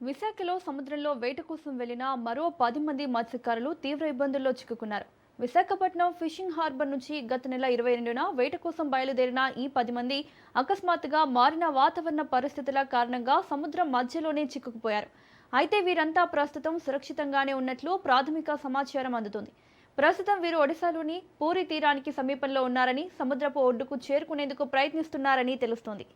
విశాఖలో సముద్రంలో వేట కోసం వెళ్లిన మరో 10 మంది మత్స్యకారులు తీవ్ర ఇబ్బందుల్లో చిక్కుకున్నారు. విశాఖపట్నం ఫిషింగ్ హార్బర్ నుంచి గత నెల 22న వేట కోసం బయలుదేరిన ఈ 10 మంది అకస్మాత్తుగా మారిన వాతావరణ పరిస్థితుల కారణంగా సముద్రం మధ్యలోనే చిక్కుకుపోయారు. అయితే వీరంతా ప్రస్తుతం సురక్షితంగానే ఉన్నట్లు ప్రాథమిక సమాచారం అందుతుంది. ప్రస్తుతం వీరు ఒడిశాలోని పూరి తీరానికి సమీపంలో ఉన్నారని, సముద్రపు ఒడ్డుకు చేరుకునేందుకు ప్రయత్నిస్తున్నారని తెలుస్తోంది.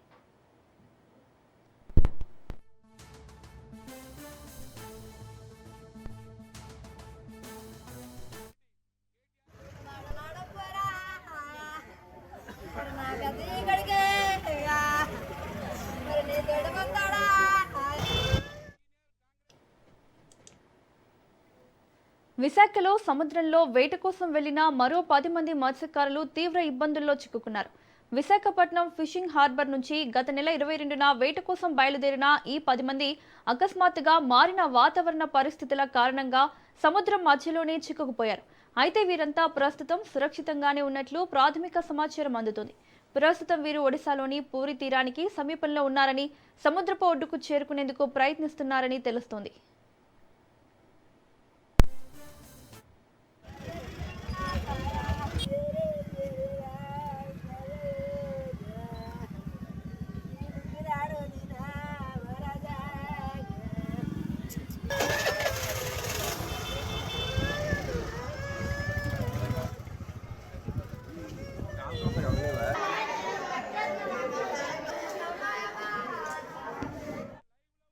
విశాఖలో సముద్రంలో వేట కోసం వెళ్లిన మరో 10 మంది మత్స్యకారులు తీవ్ర ఇబ్బందుల్లో చిక్కుకున్నారు. విశాఖపట్నం ఫిషింగ్ హార్బర్ నుంచి గత నెల 22న వేట కోసం బయలుదేరిన ఈ 10 మంది అకస్మాత్తుగా మారిన వాతావరణ పరిస్థితుల కారణంగా సముద్రం మధ్యలోనే చిక్కుకుపోయారు. అయితే వీరంతా ప్రస్తుతం సురక్షితంగానే ఉన్నట్లు ప్రాథమిక సమాచారం అందుతుంది. ప్రస్తుతం వీరు ఒడిశాలోని పూరి తీరానికి సమీపంలో ఉన్నారని, సముద్రపు ఒడ్డుకు చేరుకునేందుకు ప్రయత్నిస్తున్నారని తెలుస్తోంది.